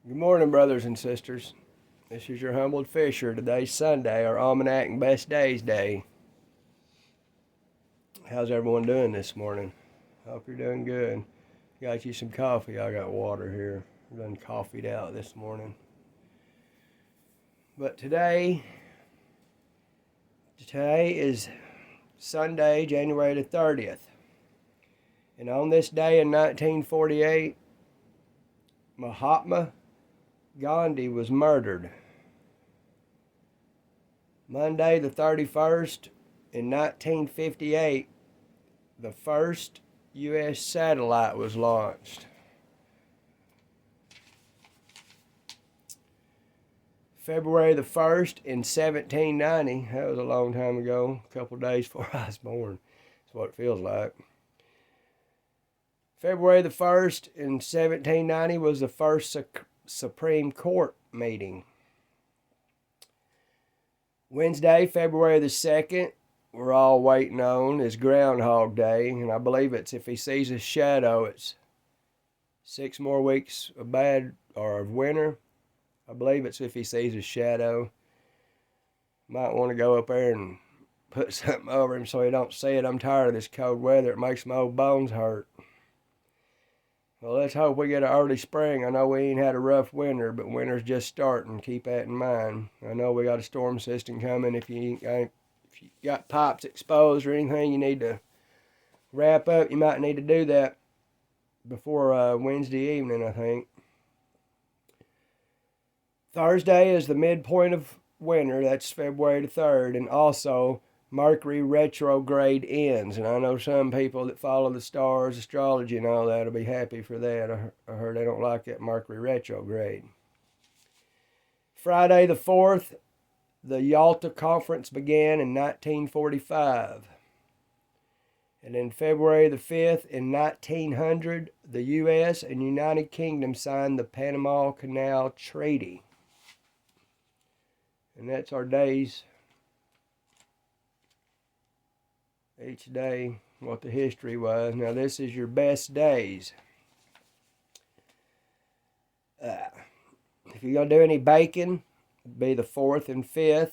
Good morning, brothers and sisters. This is your humbled fisher. Today's Sunday, our Almanac and Best Days Day. How's everyone doing this morning? Hope you're doing good. Got you some coffee. I got water here. I'm done coffeeed out this morning. But today is Sunday, January the 30th. And on this day in 1948, Mahatma Gandhi was murdered. Monday the 31st in 1958, the first U.S. satellite was launched. February the 1st in 1790, that was a long time ago, a couple days before I was born. That's what it feels like. February the 1st in 1790 was the first Supreme Court meeting. Wednesday, February the 2nd, we're all waiting on, is Groundhog Day, and I believe it's if he sees a shadow, it's 6 more weeks of winter. I believe it's if he sees a shadow. Might want to go up there and put something over him so he don't see it. I'm tired of this cold weather. It makes my old bones hurt. Well, let's hope we get an early spring. I know we ain't had a rough winter, but winter's just starting. Keep that in mind. I know we got a storm system coming. If you got pipes exposed or anything you need to wrap up, you might need to do that before Wednesday evening, I think. Thursday is the midpoint of winter. That's February the 3rd. And also, Mercury retrograde ends. And I know some people that follow the stars, astrology, and all that will be happy for that. I heard they don't like that Mercury retrograde. Friday the 4th, the Yalta Conference began in 1945. And then February the 5th in 1900, the U.S. and United Kingdom signed the Panama Canal Treaty. And that's our days. Each day, what the history was. Now, this is your best days. If you're going to do any baking, it'd be the 4th and 5th.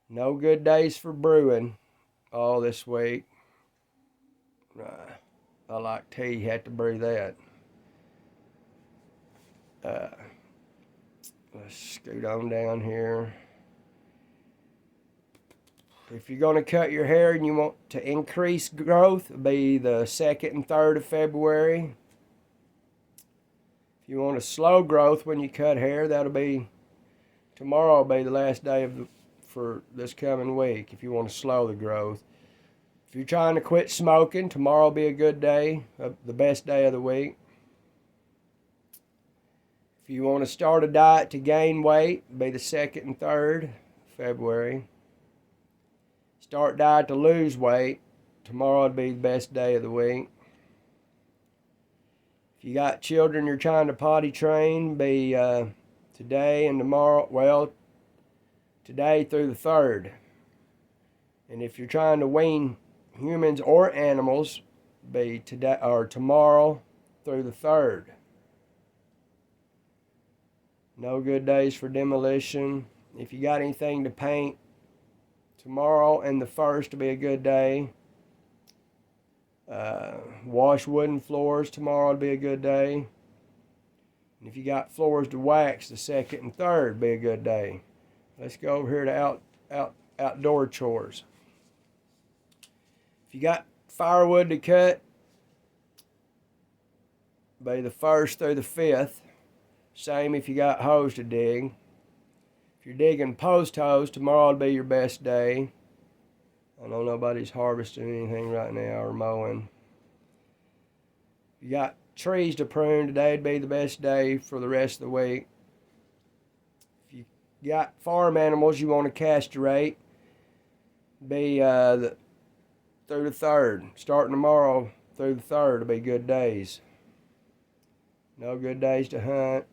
No good days for brewing all this week. I like tea, you have to brew that. Let's scoot on down here. If you're going to cut your hair and you want to increase growth, it'll be the 2nd and 3rd of February. If you want a slow growth when you cut hair, tomorrow will be the last day for this coming week if you want to slow the growth. If you're trying to quit smoking, tomorrow will be a good day, the best day of the week. If you want to start a diet to gain weight, it'll be the 2nd and 3rd of February. Start diet to lose weight, tomorrow would be the best day of the week. If you got children you're trying to potty train, be today and tomorrow, well, today through the 3rd. And if you're trying to wean humans or animals, be today or tomorrow through the 3rd. No good days for demolition. If you got anything to paint, tomorrow and the 1st will be a good day. Wash wooden floors, tomorrow will be a good day. And if you got floors to wax, the 2nd and 3rd will be a good day. Let's go over here to outdoor chores. If you got firewood to cut, be the 1st through the 5th. Same if you got hoes to dig. If you're digging post hoes, tomorrow will be your best day. I know nobody's harvesting anything right now or mowing. If you got trees to prune, today would be the best day for the rest of the week. If you got farm animals you want to castrate, be through the 3rd. Starting tomorrow through the 3rd will be good days. No good days to hunt.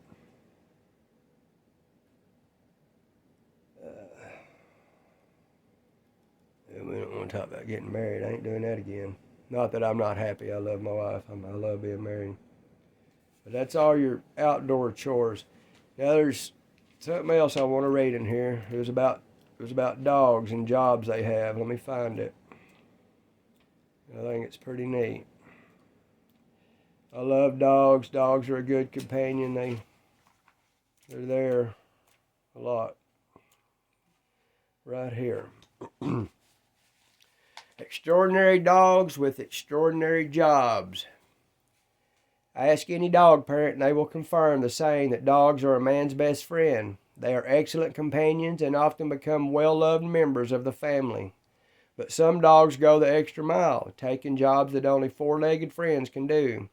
We don't want to talk about getting married. I ain't doing that again. Not that I'm not happy. I love my wife. I love being married. But that's all your outdoor chores. Now there's something else I want to read in here. It was about dogs and jobs they have. Let me find it. I think it's pretty neat. I love dogs. Dogs are a good companion. They're there a lot. Right here. Extraordinary dogs with extraordinary jobs. Ask any dog parent and they will confirm the saying that dogs are a man's best friend. They are excellent companions and often become well-loved members of the family. But some dogs go the extra mile, taking jobs that only four-legged friends can do.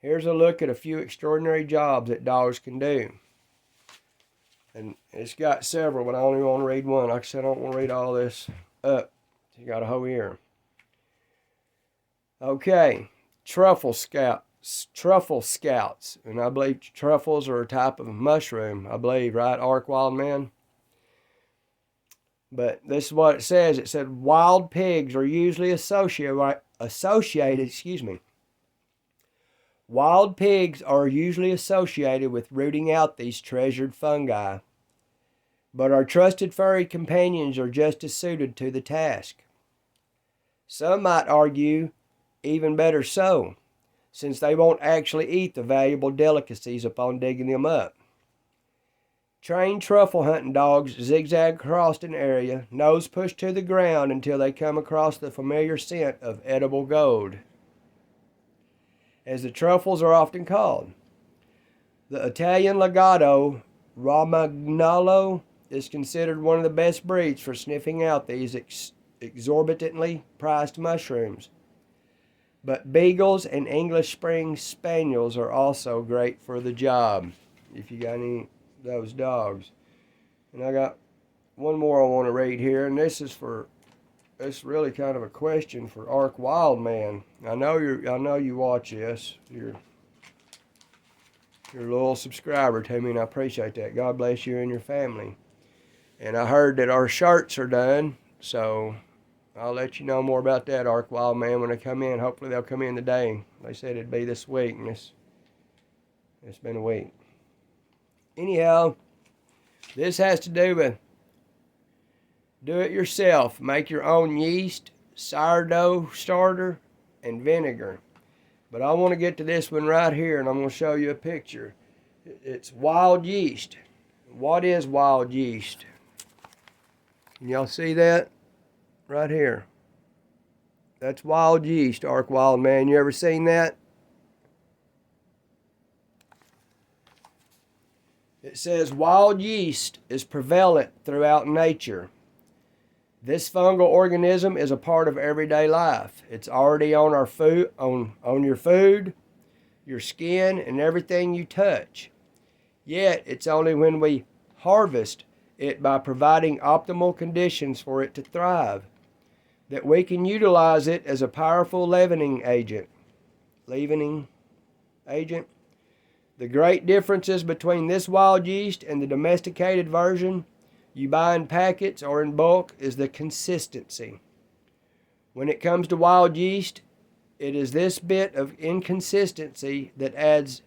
Here's a look at a few extraordinary jobs that dogs can do. And it's got several, but I only want to read one. Like I said, I don't want to read all this up. You got a whole ear. Okay, truffle scouts, and I believe truffles are a type of mushroom, I believe, right, Ark Wild Man? But this is what it says. It said wild pigs are usually associated, Wild pigs are usually associated with rooting out these treasured fungi. But our trusted furry companions are just as suited to the task. Some might argue even better so, since they won't actually eat the valuable delicacies upon digging them up. Trained truffle hunting dogs zigzag across an area, nose pushed to the ground until they come across the familiar scent of edible gold, as the truffles are often called. The Italian Legato Romagnolo is considered one of the best breeds for sniffing out these exorbitantly priced mushrooms. But beagles and English Spring Spaniels are also great for the job, if you got any of those dogs. And I got one more I want to read here, and this is really kind of a question for Ark Wild Man. I know you watch this. You're a loyal subscriber to me, and I appreciate that. God bless you and your family. And I heard that our shirts are done, so I'll let you know more about that, Ark Wild Man, when they come in. Hopefully they'll come in today. They said it'd be this week, and it's been a week. Anyhow, this has to do with do it yourself. Make your own yeast, sourdough starter, and vinegar. But I want to get to this one right here, and I'm going to show you a picture. It's wild yeast. What is wild yeast? Can y'all see that? Right here. That's wild yeast, Ark Wild Man. You ever seen that? It says wild yeast is prevalent throughout nature. This fungal organism is a part of everyday life. It's already on our food, on your food, your skin, and everything you touch. Yet, it's only when we harvest it by providing optimal conditions for it to thrive that we can utilize it as a powerful leavening agent. The great differences between this wild yeast and the domesticated version you buy in packets or in bulk is the consistency. When it comes to wild yeast, it is this bit of inconsistency that adds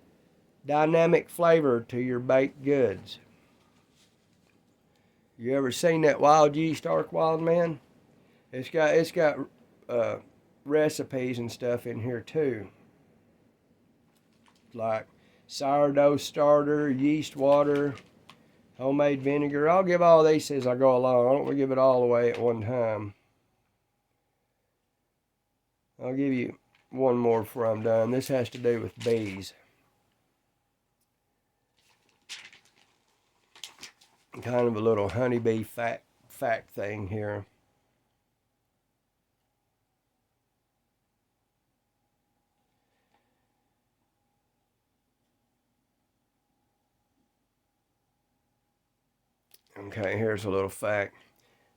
dynamic flavor to your baked goods. You ever seen that wild yeast, Ark Wild Man? It's got recipes and stuff in here too, like sourdough starter, yeast water, homemade vinegar. I'll give all these as I go along. I don't want to give it all away at one time. I'll give you one more before I'm done. This has to do with bees. Kind of a little honeybee fact thing here. Okay, here's a little fact.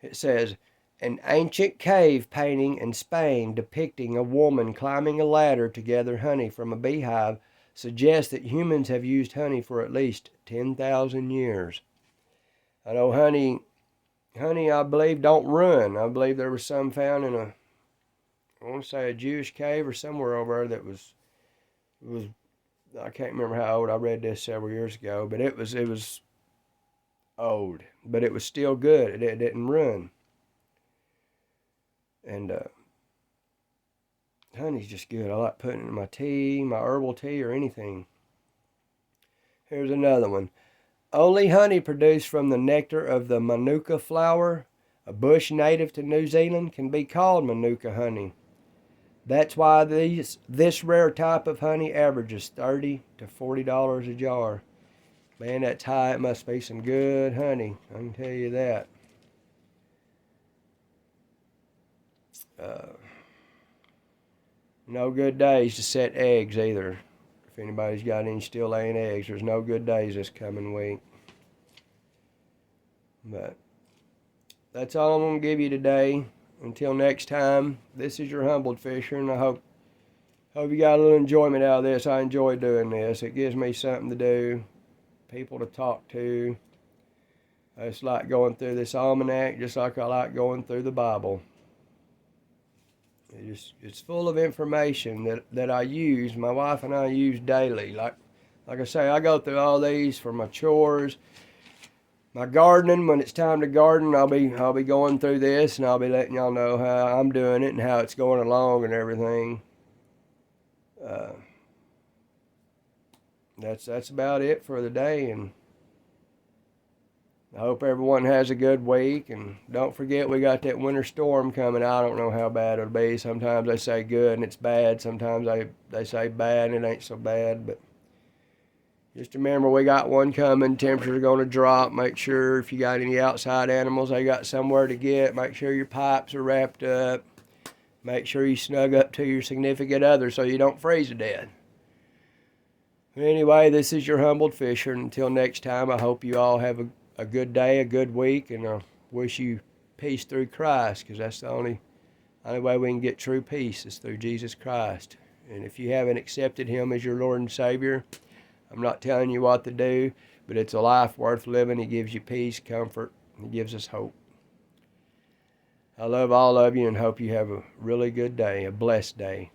It says, an ancient cave painting in Spain depicting a woman climbing a ladder to gather honey from a beehive suggests that humans have used honey for at least 10,000 years. I know honey, I believe, don't run. I believe there was some found in I want to say a Jewish cave or somewhere over there that was I can't remember how old. I read this several years ago, but it was old, but it was still good. It didn't run. And honey's just good. I like putting it in my tea, my herbal tea, or anything. Here's another one. Only honey produced from the nectar of the manuka flower, a bush native to New Zealand, can be called manuka honey. That's why this rare type of honey averages $30 to $40 a jar. Man, that's high. It must be some good honey. I can tell you that. No good days to set eggs either. If anybody's got any still laying eggs, there's no good days this coming week. But that's all I'm going to give you today. Until next time, this is your humbled fisher, and I hope you got a little enjoyment out of this. I enjoy doing this. It gives me something to do, people to talk to. It's like going through this almanac, just like I like going through the Bible. It's full of information that I use. My wife and I use daily. Like I say, I go through all these for my chores, my gardening. When it's time to garden, I'll be going through this, and I'll be letting y'all know how I'm doing it and how it's going along and everything. That's about it for the day, and I hope everyone has a good week. And don't forget, we got that winter storm coming. I don't know how bad it'll be. Sometimes they say good and it's bad. Sometimes they say bad and it ain't so bad. But just remember, we got one coming. Temperatures are going to drop. Make sure if you got any outside animals, they got somewhere to get. Make sure your pipes are wrapped up. Make sure you snug up to your significant other so you don't freeze to death. Anyway, this is your humbled fisher. Until next time, I hope you all have a good day, a good week, and I wish you peace through Christ, because that's the only way we can get true peace is through Jesus Christ. And if you haven't accepted Him as your Lord and Savior, I'm not telling you what to do, but it's a life worth living. He gives you peace, comfort, and He gives us hope. I love all of you and hope you have a really good day, a blessed day.